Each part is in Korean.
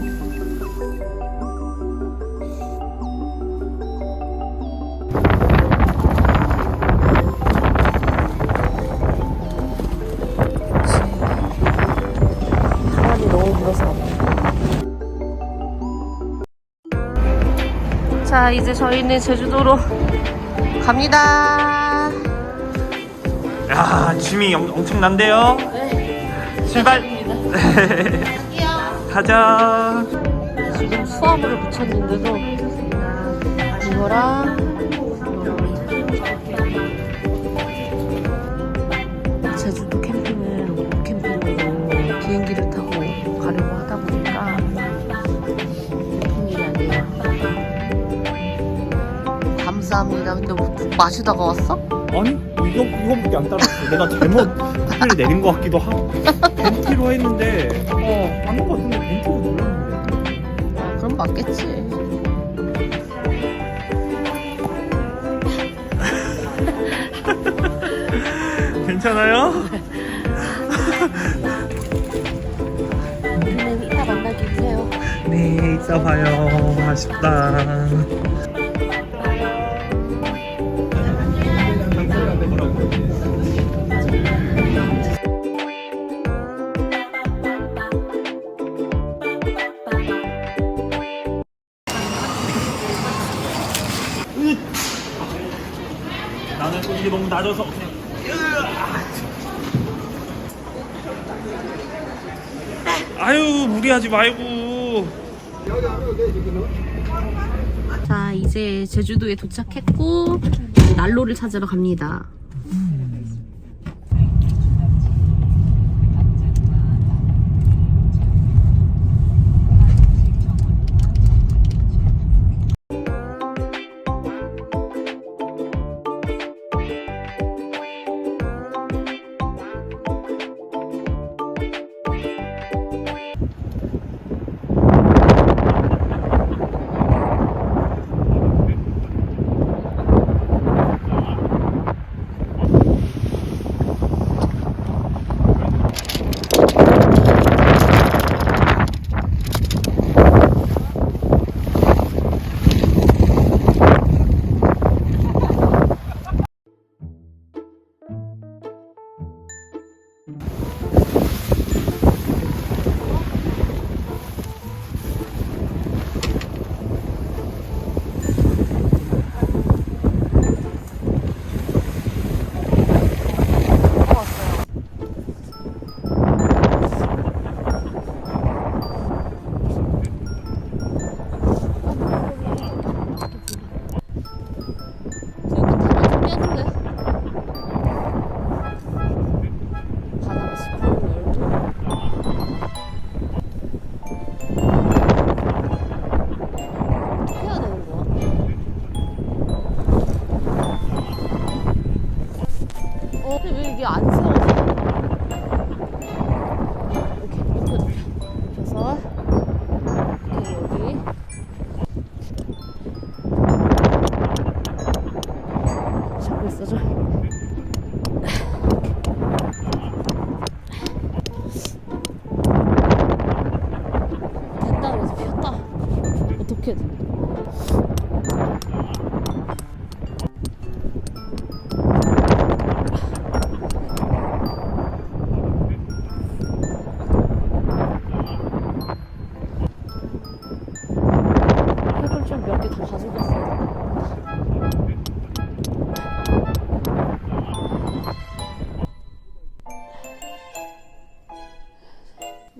예쁘다. 바람이 너무 불어서. 자, 이제 저희는 제주도로 갑니다. 야, 짐이 엄청난데요? 네. 출발! 가자! 지금 수화물을 붙였는데도 이거랑 제주도 캠핑은 로프 캠핑으로 비행기를 타고 가려고 하다 보니까 보통 일이 아니에요. 감사합니다. 근데 뭐 마시다가 왔어? 아니, 이거밖에 안 따랐어. 내가 잘못 스피를 내린 것 같기도 하고. 벤티로 했는데, 맞는 것 같은데, 벤티로 눌렀는데. 그럼 맞겠지. 괜찮아요? 우리는 이따 만나기로 해요. 네, 이따 봐요. 아쉽다. 나는 이게 너무 낮아서 그냥 아유 무리하지 말고. 자, 이제 제주도에 도착했고 난로를 찾으러 갑니다. 왜 이게 안 세워져? 이렇게 눕혀서 여기 잡고 있어줘. 됐다 그래서 피었다. 어떻게든. 몇 개 더 가져갔어요.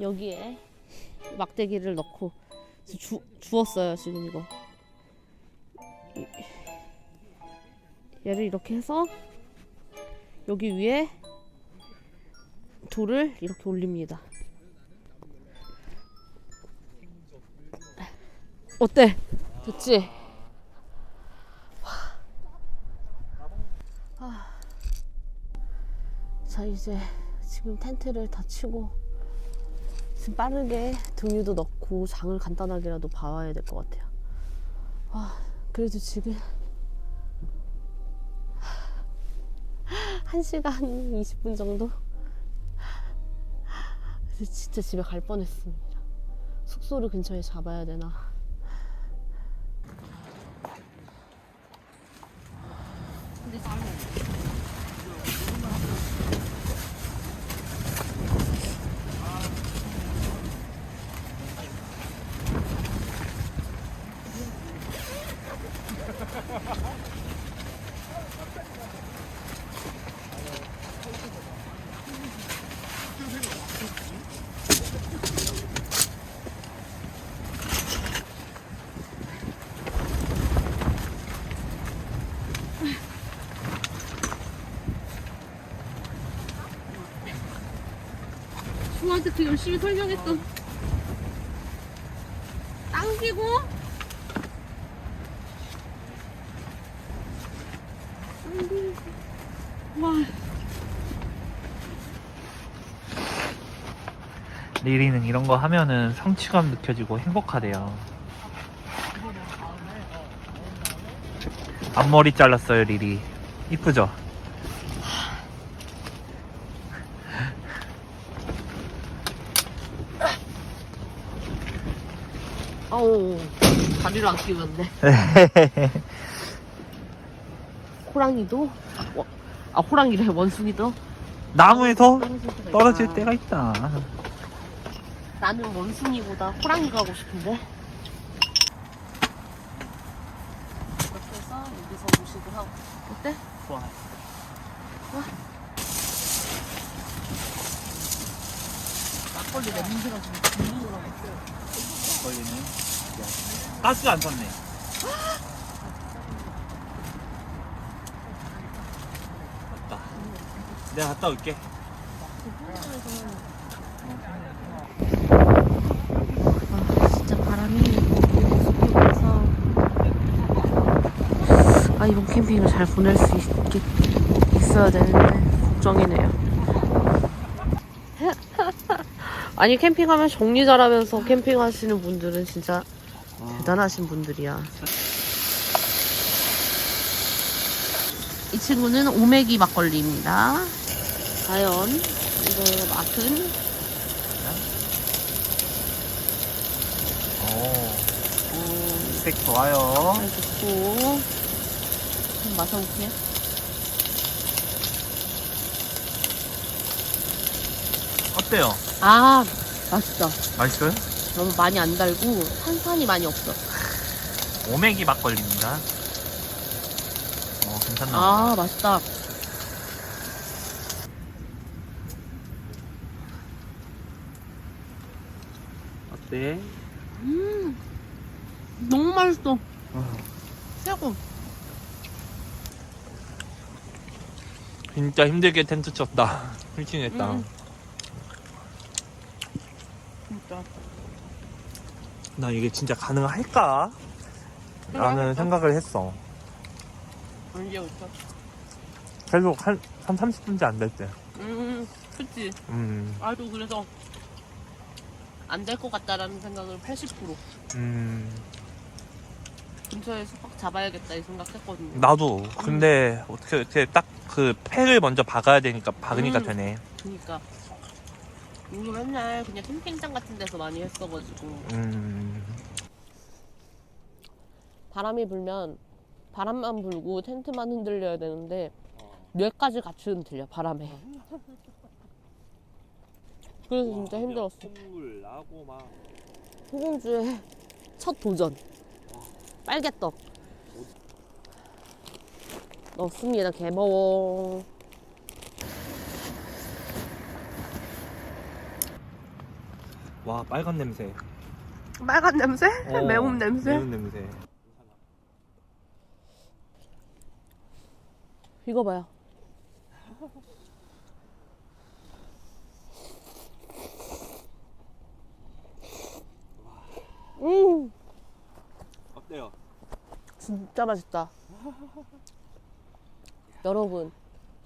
여기에 막대기를 넣고 주웠어요. 지금 이거 얘를 이렇게 해서 여기 위에 돌을 이렇게 올립니다. 어때? 됐지? 자, 이제 지금 텐트를 다 치고 지금 빠르게 등유도 넣고 장을 간단하게라도 봐와야 될 것 같아요. 그래도 지금 1시간 20분 정도? 진짜 집에 갈 뻔했습니다. 숙소를 근처에 잡아야 되나. 중앙테크 열심히 설명했던 당기고 와. 리리는 이런 거 하면은 성취감 느껴지고 행복하대요. 앞머리 잘랐어요, 리리. 이쁘죠? 아우, 다리를 안 끼면 돼. 호랑이도 호랑이래. 원숭이도 나무에서 떨어질 떨어질 때가 때가 있다. 나는 원숭이보다 호랑이 가고 싶은데. 이렇게 해서 여기서 무식을 하고. 어때? 좋아. 막걸리 냄새가 좀 들리더라고. 걸리는. 가스 안 샀네. 맞다. 내가 갔다 올게. 진짜 바람이 습해서 이번 캠핑을 잘 보낼 수 있어야 되는데 걱정이네요. 아니 캠핑하면 정리 잘하면서 캠핑하시는 분들은 진짜 대단하신 분들이야. 이 친구는 오메기 막걸리입니다. 과연 이거 맛은? 색 좋아요. 잘 좋고. 마셔볼게요. 어때요? 맛있다. 맛있어요? 너무 많이 안 달고 탄산이 많이 없어. 오메기 막걸리입니다. 괜찮나? 맛있다. 어때? 너무 맛있어. 최고. 진짜 힘들게 텐트 쳤다. 힐킹했다. 진짜. 나 이게 진짜 가능할까? 라는 생각을 했어. 언제부터? 계속 한 30분째 안 될 때. 그치. 나도 그래서 안 될 것 같다라는 생각을 80%. 근처에 숙박 잡아야겠다 이 생각했거든요. 나도. 근데 어떻게 딱 그 팩을 먼저 박아야 되니까 박으니까 되네. 그니까. 우리 맨날 그냥 캠핑장 같은 데서 많이 했어가지고. 바람이 불면 바람만 불고 텐트만 흔들려야 되는데 뇌까지 같이 흔들려 바람에. 그래서 진짜 힘들었어. 콧물 나고 막. 소공주의 첫 도전. 빨개떡 넣습니다. 개먹어. 와, 빨간 냄새. 빨간 냄새? 매운 냄새? 매운 냄새. 이거 봐요. 어때요? 진짜 맛있다. 여러분,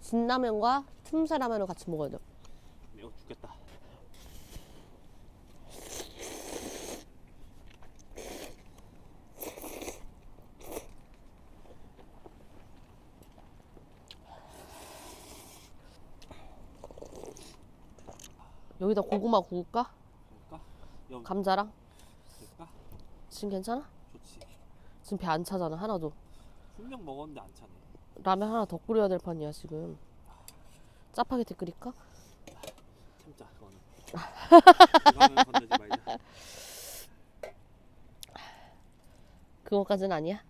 진라면과 틈새라면을 같이 먹어야 돼요. 매워 죽겠다. 여기다 고구마 구울까? 여기 감자랑? 지금 괜찮아? 좋지. 지금 배 안 차잖아 하나도. 분명 먹었는데 안 차네. 라면 하나 더 끓여야 될 판이야 지금. 짜파게티 끓일까? 참자 그거는. 그거는 건드지 말자. 그거까지는 아니야?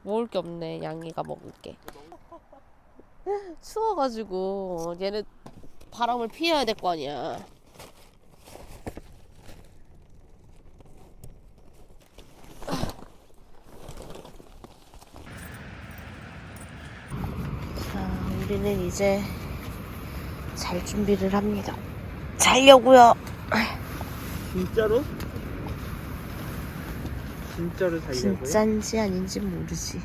먹을 게 없네. 양이가 먹을 게. 추워가지고 얘는 바람을 피해야 될 거 아니야. 자, 우리는 이제 잘 준비를 합니다. 자려고요. 진짜로? 진짜로 자려고요? 진짠지 아닌지 모르지.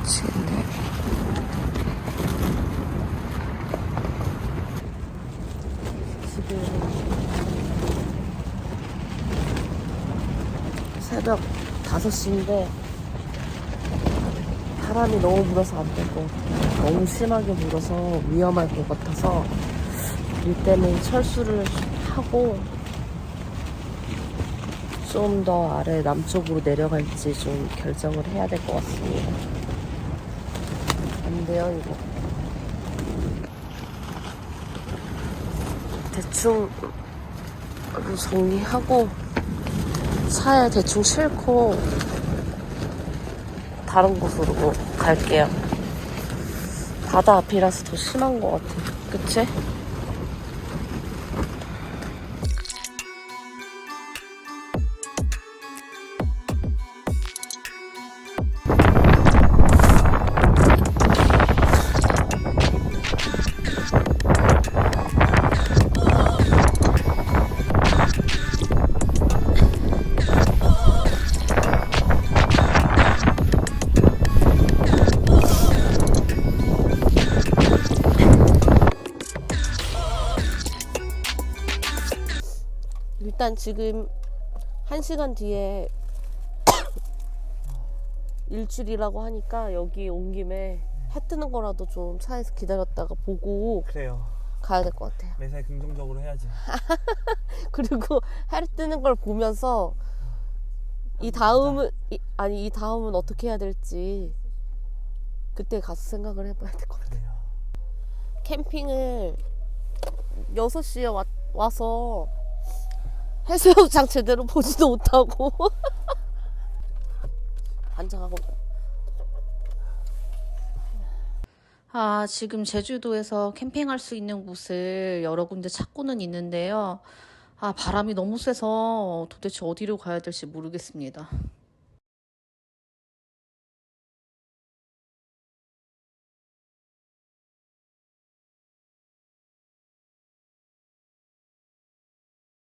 미치겠네. 지금 새벽 5시인데 바람이 너무 불어서 안 될 것 같아요. 너무 심하게 불어서 위험할 것 같아서 이때는 철수를 하고 좀 더 아래 남쪽으로 내려갈지 좀 결정을 해야 될 것 같습니다. 안 돼요 이거. 대충 정리하고 차에 대충 싣고 다른 곳으로 갈게요. 바다 앞이라서 더 심한 것 같아. 그치? 일단 지금 1시간 뒤에 일출이라고 하니까 여기 온 김에 해 뜨는 거라도 좀 차에서 기다렸다가 보고 그래요. 가야 될 것 같아요. 매사에 긍정적으로 해야지. 그리고 해 뜨는 걸 보면서 이 다음은 어떻게 해야 될지 그때 가서 생각을 해봐야 될 것 같아요. 그래요. 캠핑을 6시에 와서 해수욕장 제대로 보지도 못하고 반장하고. 지금 제주도에서 캠핑할 수 있는 곳을 여러 군데 찾고는 있는데요. 바람이 너무 세서 도대체 어디로 가야 될지 모르겠습니다.